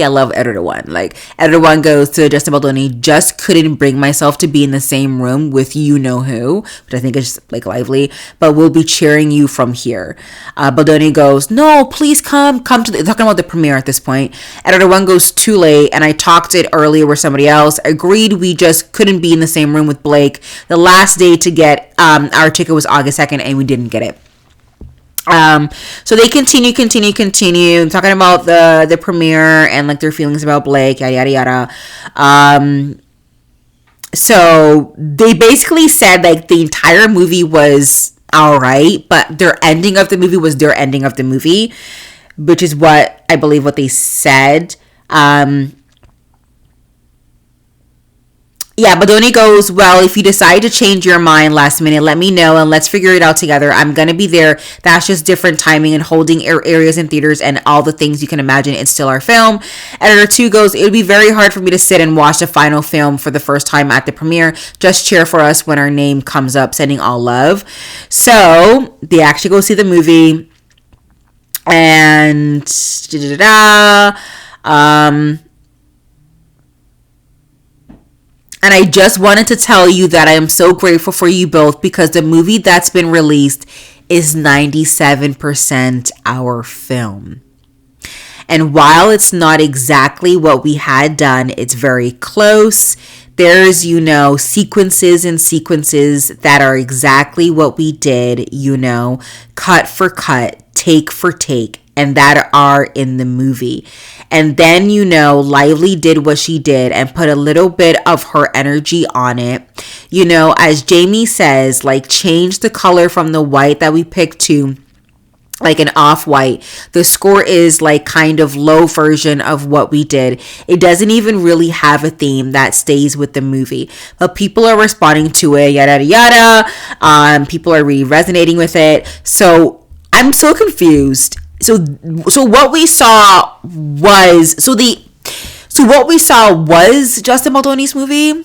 love Editor 1. Like, Editor 1 goes to Justin Baldoni, just couldn't bring myself to be in the same room with you know who, which I think is like lively, but we'll be cheering you from here. Baldoni goes, no, please come to the, talking about the premiere at this point. Editor 1 goes, too late, and I talked it earlier with somebody else. Agreed, we just couldn't be in the same room with Blake. The last day to get our ticket was August 2nd, and we didn't get it. So they continue talking about the premiere and like their feelings about Blake, yada yada yada. So they basically said like the entire movie was all right, but their ending of the movie was their ending of the movie, which is what I believe what they said. Yeah, Baldoni goes, well, if you decide to change your mind last minute, let me know and let's figure it out together. I'm going to be there. That's just different timing and holding areas in theaters and all the things you can imagine. It's still our film. Editor 2 goes, it would be very hard for me to sit and watch the final film for the first time at the premiere. Just cheer for us when our name comes up. Sending all love. So they actually go see the movie and and I just wanted to tell you that I am so grateful for you both because the movie that's been released is 97% our film. And while it's not exactly what we had done, it's very close. There's, sequences and sequences that are exactly what we did, cut for cut, take for take, and that are in the movie. And then, Lively did what she did and put a little bit of her energy on it. As Jamie says, like, change the color from the white that we picked to like an off-white. The score is like kind of low version of what we did. It doesn't even really have a theme that stays with the movie, but people are responding to it, yada yada. People are really resonating with it. So I'm so confused. So what we saw was what we saw was Justin Baldoni's movie.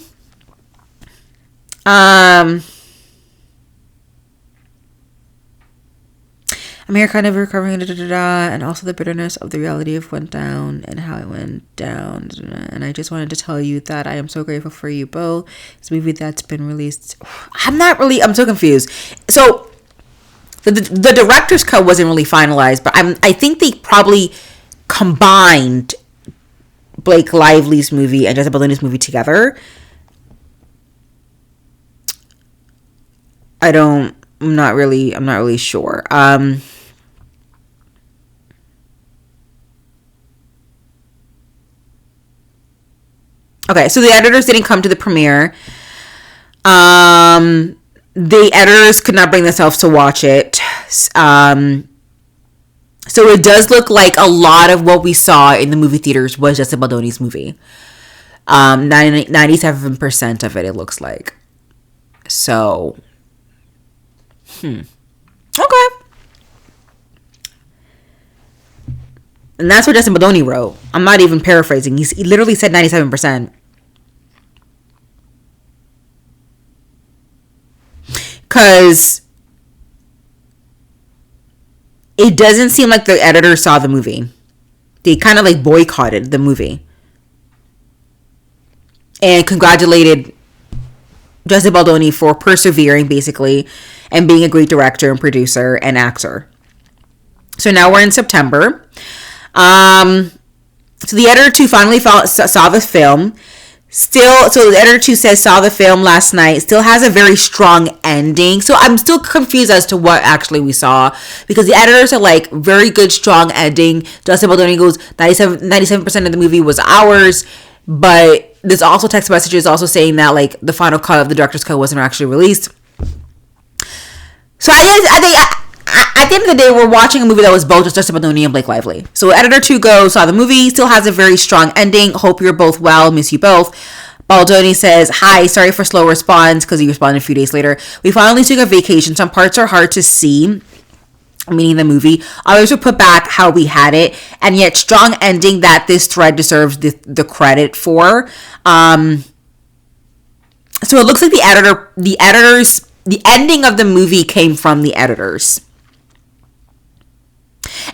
I'm here kind of recovering, and also the bitterness of the reality of went down and how it went down. And I just wanted to tell you that I am so grateful for you both. It's a movie that's been released. I'm so confused. So the director's cut wasn't really finalized, but I think they probably combined Blake Lively's movie and Justin Baldoni's movie together. I'm not really sure. Okay, so the editors didn't come to the premiere. The editors could not bring themselves to watch it. So it does look like a lot of what we saw in the movie theaters was Justin Baldoni's movie. 97% of it looks like. So, okay. And that's what Justin Baldoni wrote. I'm not even paraphrasing. He literally said 97%. Because it doesn't seem like the editor saw the movie. They kind of like boycotted the movie. And congratulated Justin Baldoni for persevering, basically, and being a great director and producer and actor. So now we're in September. So the editor 2 finally saw the film. So the editor 2 says saw the film last night. Still has a very strong ending. So I'm still confused as to what actually we saw, because the editors are like very good, strong ending. Justin Baldoni goes 97% of the movie was ours, but there's also text messages also saying that like the final cut of the director's cut wasn't actually released. So I think at the end of the day, we're watching a movie that was both Justin Baldoni and Blake Lively. So editor 2 goes, saw the movie, still has a very strong ending. Hope you're both well. Miss you both. Baldoni says, hi, sorry for slow response, because he responded a few days later. We finally took a vacation. Some parts are hard to see. meaning the movie. Others would put back how we had it, and yet strong ending that this thread deserves the credit for. So it looks like the ending of the movie came from the editors.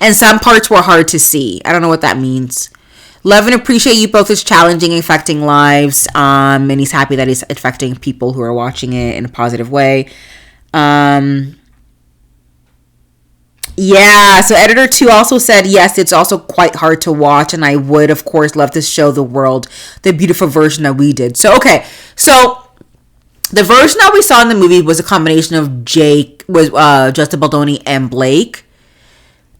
And some parts were hard to see. I don't know what that means. Love and appreciate you both as challenging and affecting lives. And he's happy that he's affecting people who are watching it in a positive way. Yeah, so editor 2 also said, yes, it's also quite hard to watch, and I would, of course, love to show the world the beautiful version that we did. So, okay, so the version that we saw in the movie was a combination of Justin Baldoni and Blake.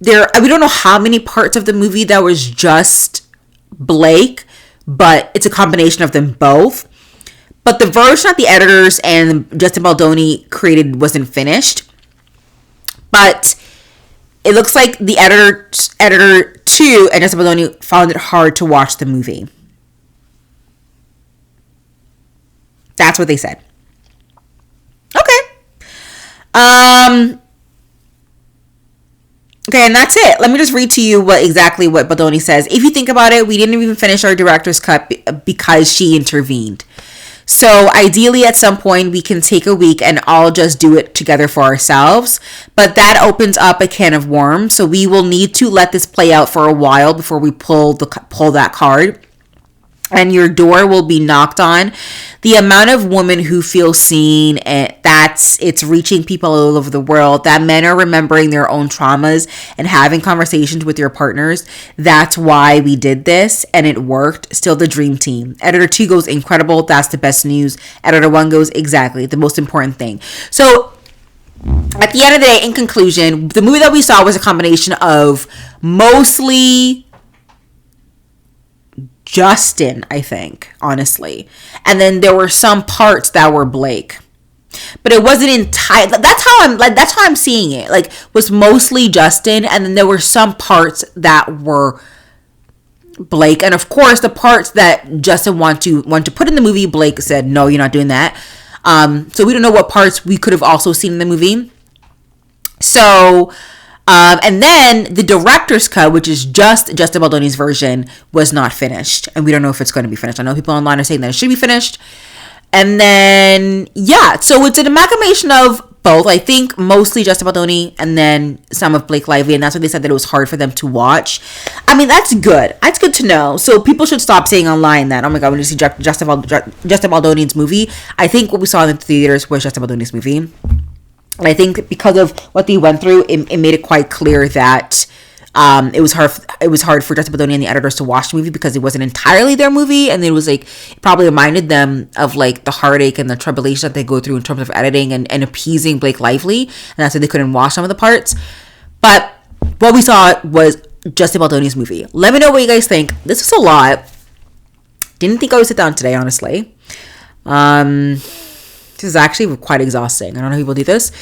We don't know how many parts of the movie that was just Blake, but it's a combination of them both. But the version that the editors and Justin Baldoni created wasn't finished. But it looks like the editor 2 and Justin Baldoni found it hard to watch the movie. That's what they said. Okay. Okay, and that's it. Let me just read to you what Baldoni says. If you think about it, we didn't even finish our director's cut because she intervened. So ideally at some point we can take a week and all just do it together for ourselves. But that opens up a can of worms. So we will need to let this play out for a while before we pull that card. And your door will be knocked on. The amount of women who feel seen, it's reaching people all over the world. That men are remembering their own traumas and having conversations with your partners. That's why we did this, and it worked. Still the dream team. Editor 2 goes incredible. That's the best news. Editor 1 goes exactly the most important thing. So at the end of the day, in conclusion, the movie that we saw was a combination of mostly Justin, I think, honestly. And then there were some parts that were Blake. But it wasn't entire. That's how I'm seeing it. Like, was mostly Justin, and then there were some parts that were Blake. And of course, the parts that Justin want to put in the movie, Blake said, "No, you're not doing that." So we don't know what parts we could have also seen in the movie. So and then the director's cut, which is just Justin Baldoni's version, was not finished. And we don't know if it's going to be finished. I know people online are saying that it should be finished. And then, yeah, so it's an amalgamation of both. I think mostly Justin Baldoni and then some of Blake Lively. And that's why they said that it was hard for them to watch. I mean, that's good. That's good to know. So people should stop saying online that, oh my God, when you see Justin Baldoni's movie. I think what we saw in the theaters was Justin Baldoni's movie. And I think because of what they went through, it made it quite clear that it was hard for Justin Baldoni and the editors to watch the movie because it wasn't entirely their movie, and it was like it probably reminded them of like the heartache and the tribulation that they go through in terms of editing and appeasing Blake Lively, and that's why they couldn't watch some of the parts. But what we saw was Justin Baldoni's movie. Let me know what you guys think. This was a lot. Didn't think I would sit down today, honestly. This is actually quite exhausting. I don't know how people do this,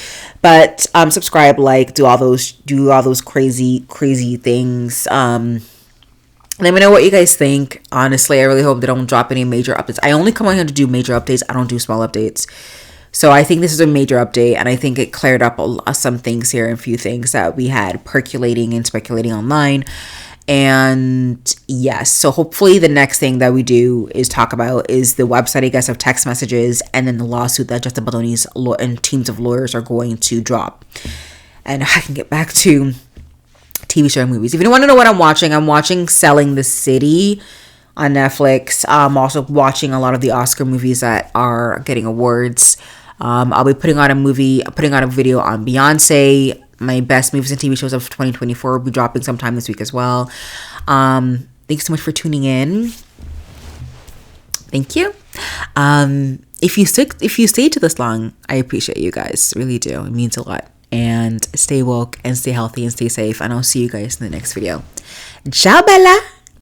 but subscribe, like, do all those crazy things. Let me know what you guys think. Honestly, I really hope they don't drop any major updates. I only come on here to do major updates. I don't do small updates. So I think this is a major update, and I think it cleared up some things here and a few things that we had percolating and speculating online. And yes, so hopefully the next thing that we do is talk about is the website, I guess, of text messages, and then the lawsuit that Justin Baldoni's and teams of lawyers are going to drop. And I can get back to TV show and movies. If you want to know what I'm watching Selling the City on Netflix. I'm also watching a lot of the Oscar movies that are getting awards. I'll be putting out a video on Beyonce. My best movies and TV shows of 2024 will be dropping sometime this week as well. Thanks so much for tuning in. Thank you. If you stayed to this long, I appreciate you guys. Really do. It means a lot. And stay woke and stay healthy and stay safe. And I'll see you guys in the next video. Ciao, Bella.